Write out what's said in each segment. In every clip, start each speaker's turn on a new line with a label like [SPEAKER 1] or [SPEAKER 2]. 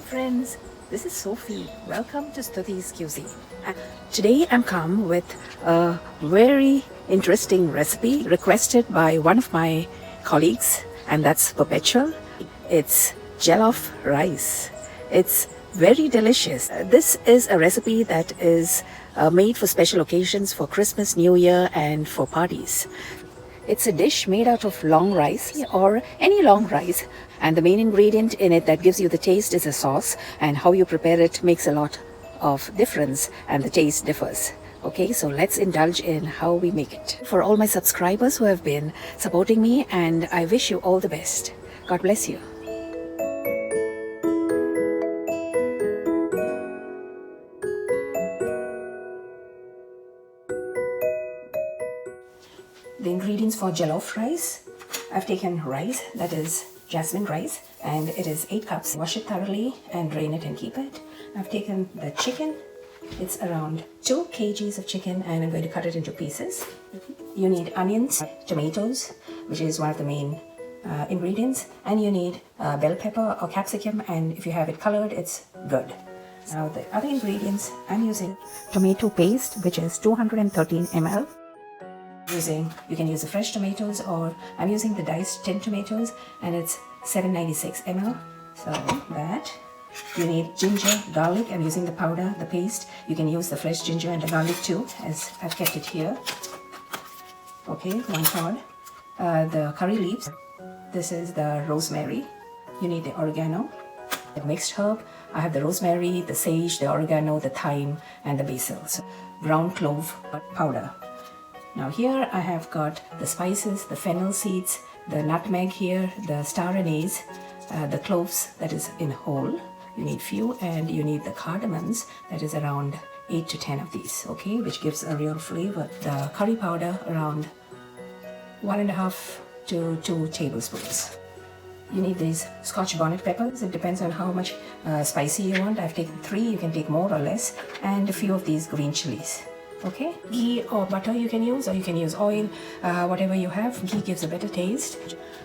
[SPEAKER 1] friends, this is Sophie. Welcome to Stuthi's Cuisine. Today I'm come with a very interesting recipe requested by one of my colleagues, and that's Perpetual. It's jollof rice. It's very delicious. This is a recipe that is made for special occasions, for Christmas, New Year, and for parties. It's a dish made out of long rice or any long rice, and the main ingredient in it that gives you the taste is a sauce, and how you prepare it makes a lot of difference and the taste differs. Okay, so let's indulge in how we make it. For all my subscribers who have been supporting me, and I wish you all the best. God bless you. The ingredients for jollof rice: I've taken rice, that is jasmine rice, and it is 8 cups. Wash it thoroughly and drain it and keep it. I've taken the chicken. It's around 2 kgs of chicken, and I'm going to cut it into pieces. You need onions, tomatoes, which is one of the main ingredients, and you need bell pepper or capsicum, and if you have it colored, it's good. Now the other ingredients, I'm using tomato paste, which is 213 ml. You can use the fresh tomatoes, or I'm using the diced tin tomatoes, and it's 796 ml. So that. You need ginger, garlic. I'm using the powder, the paste. You can use the fresh ginger and the garlic too, as I've kept it here. Okay, 1 pod. The curry leaves. This is the rosemary. You need the oregano. The mixed herb. I have the rosemary, the sage, the oregano, the thyme, and the basil. So, ground clove powder. Now here I have got the spices, the fennel seeds, the nutmeg here, the star anise, the cloves, that is in whole. You need few, and you need the cardamoms, that is around 8 to 10 of these, okay, which gives a real flavor. The curry powder, around 1.5 to 2 tablespoons. You need these Scotch bonnet peppers. It depends on how much spicy you want. I've taken 3, you can take more or less, and a few of these green chilies. Okay, ghee or butter you can use, or you can use oil, whatever you have. Ghee gives a better taste.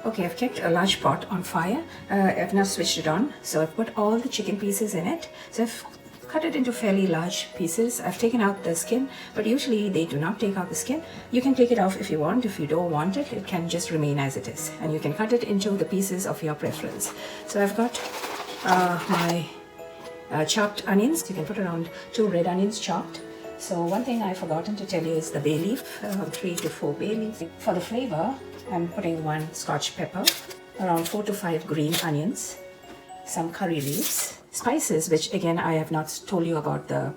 [SPEAKER 1] Okay, I've kept a large pot on fire. I've now switched it on, so I've put all the chicken pieces in it. So I've cut it into fairly large pieces. I've taken out the skin, but usually they do not take out the skin. You can take it off if you want. If you don't want it, it can just remain as it is, and you can cut it into the pieces of your preference. So I've got my chopped onions. You can put around 2 red onions chopped. So one thing I've forgotten to tell you is the bay leaf, 3 to 4 bay leaves. For the flavor, I'm putting 1 Scotch pepper, around 4 to 5 green onions, some curry leaves, spices, which again I have not told you about the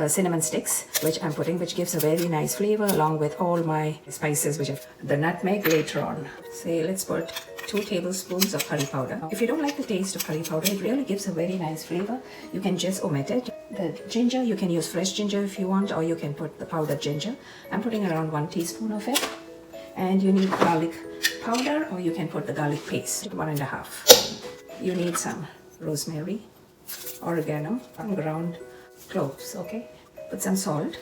[SPEAKER 1] cinnamon sticks, which I'm putting, which gives a very nice flavor, along with all my spices, which are the nutmeg later on. Say, let's put 2 tablespoons of curry powder. If you don't like the taste of curry powder, it really gives a very nice flavor. You can just omit it. The ginger, you can use fresh ginger if you want, or you can put the powdered ginger. I'm putting around 1 teaspoon of it. And you need garlic powder, or you can put the garlic paste, 1.5. You need some rosemary, oregano, and ground cloves, okay? Put some salt.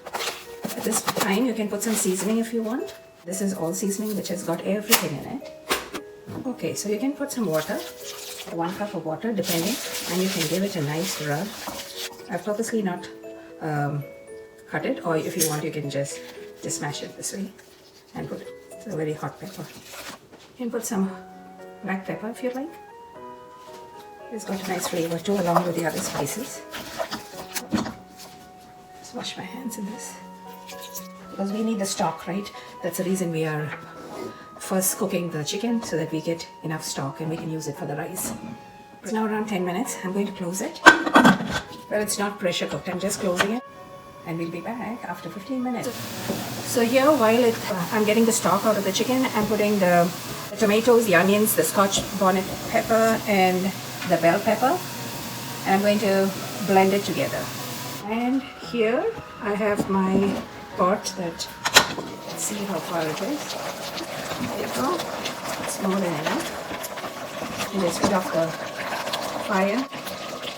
[SPEAKER 1] At this time, you can put some seasoning if you want. This is all seasoning, which has got everything in it. Okay, so you can put some water, 1 cup of water depending, and you can give it a nice rub. I've purposely not cut it, or if you want, you can just smash it this way and put a very hot pepper. You can put some black pepper if you like. It's got a nice flavor too, along with the other spices. Just wash my hands in this, because we need the stock, right? That's the reason we are first cooking the chicken, so that we get enough stock and we can use it for the rice. It's now around 10 minutes. I'm going to close it. Well, it's not pressure cooked. I'm just closing it, and we'll be back after 15 minutes. So here, while I'm getting the stock out of the chicken, I'm putting the tomatoes, the onions, the Scotch bonnet pepper, and the bell pepper, and I'm going to blend it together. And here I have my pot that, let's see how far it is. There you go. It's more than enough. And just put off the fire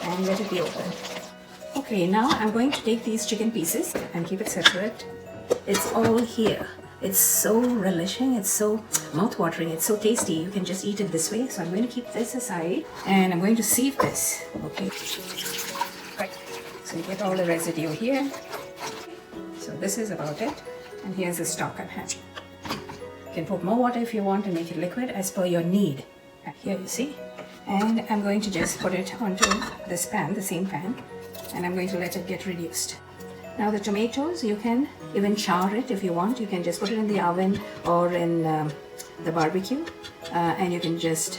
[SPEAKER 1] and let it be open. Okay, now I'm going to take these chicken pieces and keep it separate. It's all here. It's so relishing. It's so mouth-watering. It's so tasty. You can just eat it this way. So I'm going to keep this aside and I'm going to sieve this. Okay. Right. So you get all the residue here. So this is about it. And here's the stock at hand. You can put more water if you want and make it liquid as per your need. Here you see. And I'm going to just put it onto this pan, the same pan. And I'm going to let it get reduced. Now the tomatoes, you can even char it if you want. You can just put it in the oven or in the barbecue, and you can just,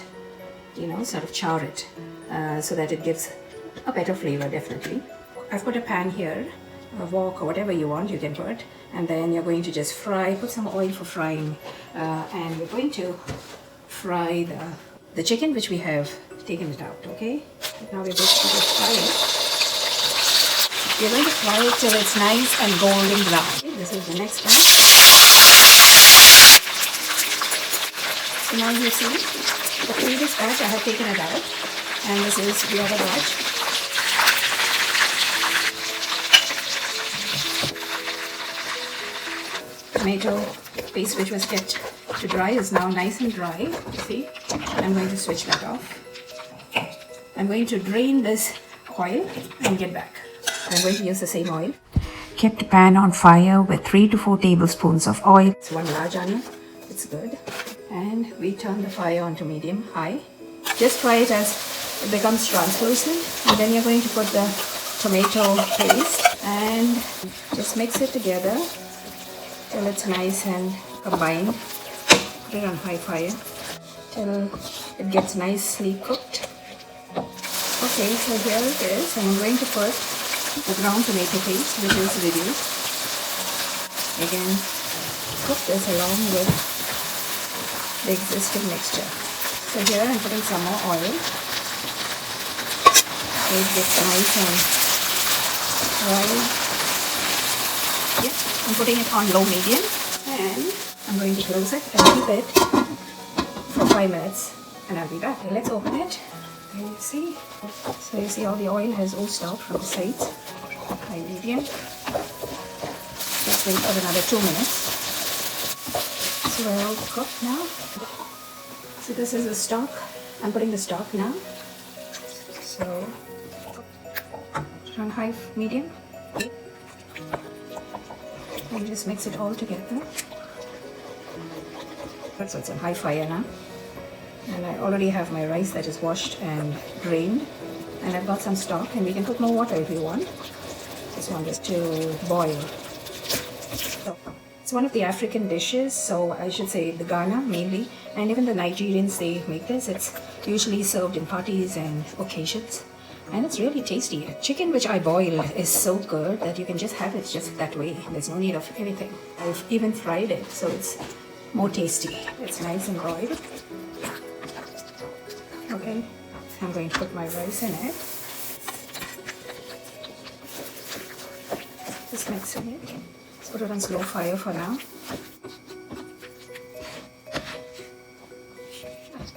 [SPEAKER 1] sort of char it so that it gives a better flavor, definitely. I've put a pan here, a wok or whatever you want, you can put, and then you're going to just fry, put some oil for frying, and we're going to fry the chicken which we have taken it out, okay? Now we're just going to fry it. We're going to fry it till it's nice and golden brown. Okay, this is the next batch. So now you see, the previous batch I have taken it out, and this is the other batch. Tomato paste which was kept to dry is now nice and dry. You see, I'm going to switch that off. I'm going to drain this oil and get back. I'm going to use the same oil. Kept the pan on fire with 3 to 4 tablespoons of oil. It's one large onion. It's good. And we turn the fire on to medium high. Just fry it as it becomes translucent. And then you're going to put the tomato paste and just mix it together till it's nice and combined. Put it on high fire till it gets nicely cooked. Okay, so here it is. And I'm going to put the ground tomato paste which is reduced. Again, cook this along with the existing mixture. So here I'm putting some more oil. So it gets nice and fried. Yeah, I'm putting it on low medium and I'm going to close it and keep it for 5 minutes and I'll be back. Okay, let's open it. There you see. So you see all the oil has oozed out from the sides. High medium. Just wait for another 2 minutes. So we're all cooked now. So this is the stock. I'm putting the stock now. So on high medium. And just mix it all together. So it's on high fire now. And I already have my rice that is washed and drained. And I've got some stock and we can put more water if you want. This one is to boil. So, it's one of the African dishes, so I should say the Ghana mainly. And even the Nigerians, they make this. It's usually served in parties and occasions. And it's really tasty. Chicken which I boil is so good that you can just have it just that way. There's no need of anything. I've even fried it, so it's more tasty. It's nice and broiled. Okay, I'm going to put my rice in it. Just mixing it. Let's put it on slow fire for now.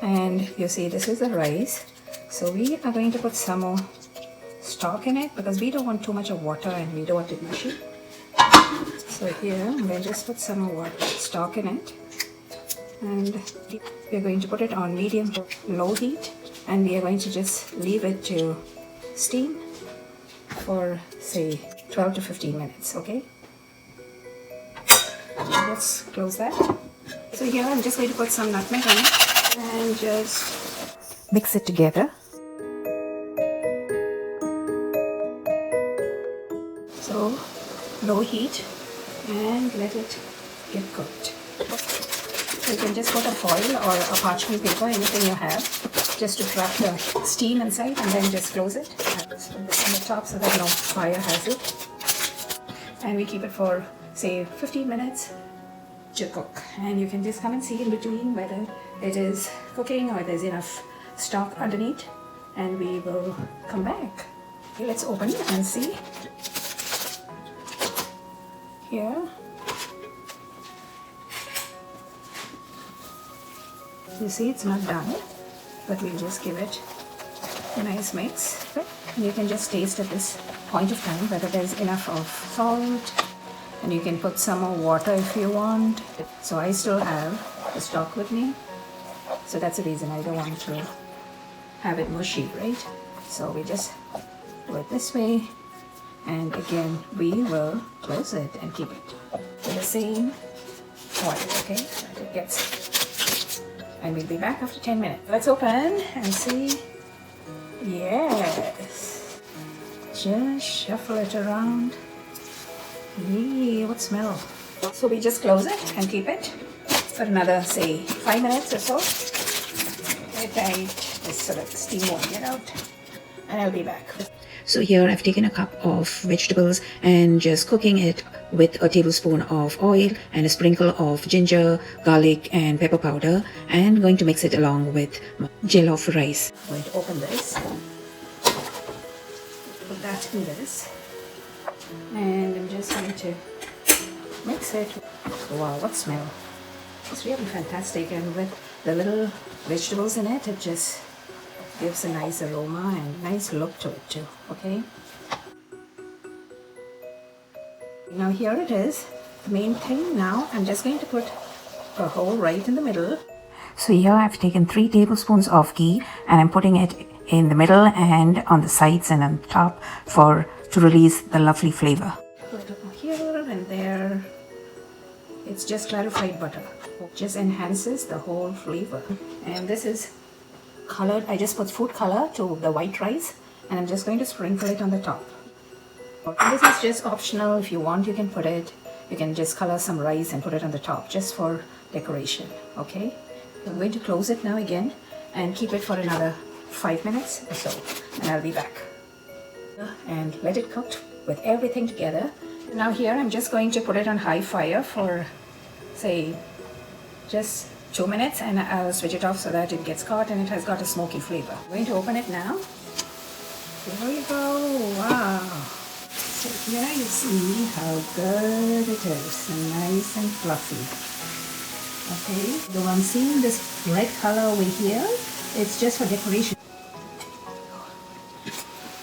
[SPEAKER 1] And you see, this is the rice. So we are going to put some more stock in it because we don't want too much of water and we don't want it mushy. So here I'm going to just put some more stock in it. And we're going to put it on medium to low heat and we are going to just leave it to steam for say 12 to 15 minutes, okay? Let's close that. So here I'm just going to put some nutmeg on it and just mix it together. So low heat and let it get cooked. So you can just put a foil or a parchment paper, anything you have, just to trap the steam inside and then just close it. Put this on the top so that no fire has it. And we keep it for say 15 minutes to cook. And you can just come and see in between whether it is cooking or there's enough stock underneath. And we will come back. Okay, let's open it and see. Here. You see it's not done, but we'll just give it a nice mix. And you can just taste at this point of time whether there's enough of salt, and you can put some more water if you want. So I still have the stock with me. So that's the reason I don't want to have it mushy, right? So we just do it this way. And again, we will close it and keep it to the same oil, okay? So that it gets, and we'll be back after 10 minutes. Let's open and see. Yes. Just shuffle it around. Yee, what smell. So we just close it and keep it for another, say, 5 minutes or so. So that the steam won't get out. And I'll be back. So here I've taken a cup of vegetables and just cooking it with a tablespoon of oil and a sprinkle of ginger, garlic and pepper powder, and going to mix it along with jollof rice. I'm going to open this, put that in this, and I'm just going to mix it. Wow, what smell. It's really fantastic, and with the little vegetables in it, it just gives a nice aroma and nice look to it too, okay? Now here it is, the main thing. Now I'm just going to put a hole right in the middle. So here I've taken 3 tablespoons of ghee and I'm putting it in the middle and on the sides and on top to release the lovely flavor. Put it here and there. It's just clarified butter. It just enhances the whole flavor. And this is colored. I just put food color to the white rice and I'm just going to sprinkle it on the top. This is just optional. If you want, you can put it. You can just color some rice and put it on the top just for decoration, okay? I'm going to close it now again and keep it for another 5 minutes or so, and I'll be back. And let it cook with everything together. Now here I'm just going to put it on high fire for, say, just 2 minutes, and I'll switch it off so that it gets caught and it has got a smoky flavor. I'm going to open it now. Here we go. Wow. So here you see how good it is, and nice and fluffy. Okay, though I'm seeing this red color over here, it's just for decoration.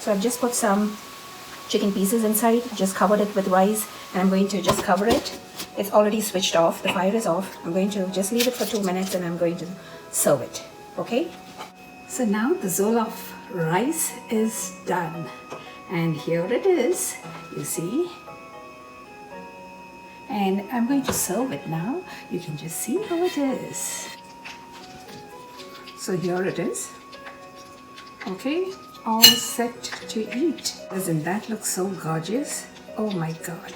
[SPEAKER 1] So I've just put some chicken pieces inside, just covered it with rice, and I'm going to just cover it. It's already switched off, the fire is off. I'm going to just leave it for 2 minutes and I'm going to serve it, okay? So now the jollof rice is done. And here it is, you see. And I'm going to serve it now. You can just see how it is. So here it is. Okay, all set to eat. Doesn't that look so gorgeous? Oh my God.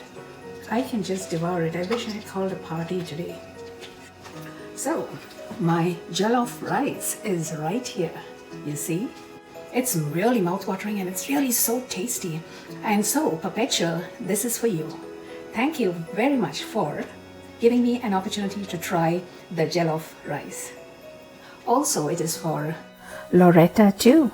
[SPEAKER 1] I can just devour it. I wish I had called a party today. So, my jollof rice is right here, you see? It's really mouth-watering and it's really so tasty. And so, Perpetual, this is for you. Thank you very much for giving me an opportunity to try the jollof rice. Also, it is for Loretta too.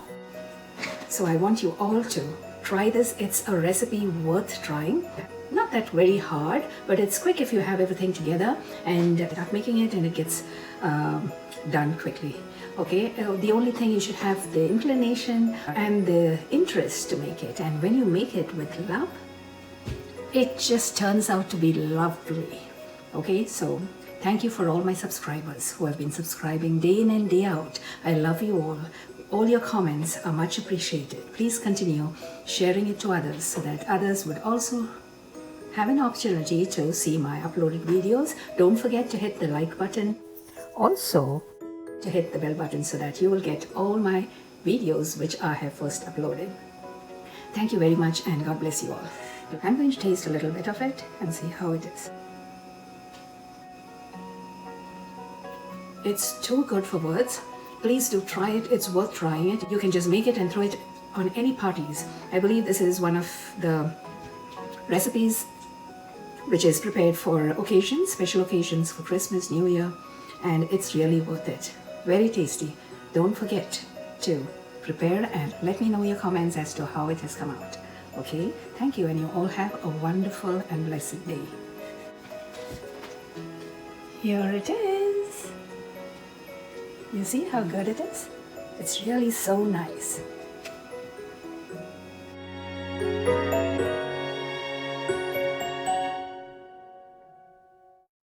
[SPEAKER 1] So I want you all to try this. It's a recipe worth trying. Not that very hard, but it's quick if you have everything together and start making it, and it gets done quickly. Okay, the only thing, you should have the inclination and the interest to make it, and when you make it with love, it just turns out to be lovely. Okay, so thank you for all my subscribers who have been subscribing day in and day out. I love you all. All your comments are much appreciated. Please continue sharing it to others so that others would also have an opportunity to see my uploaded videos. Don't forget to hit the like button. Also, to hit the bell button so that you will get all my videos which I have first uploaded. Thank you very much and God bless you all. I'm going to taste a little bit of it and see how it is. It's too good for words. Please do try it. It's worth trying it. You can just make it and throw it on any parties. I believe this is one of the recipes which is prepared for occasions, special occasions for Christmas, New Year, and it's really worth it. Very tasty. Don't forget to prepare and let me know your comments as to how it has come out. Okay, thank you, and you all have a wonderful and blessed day. Here it is. You see how good it is? It's really so nice.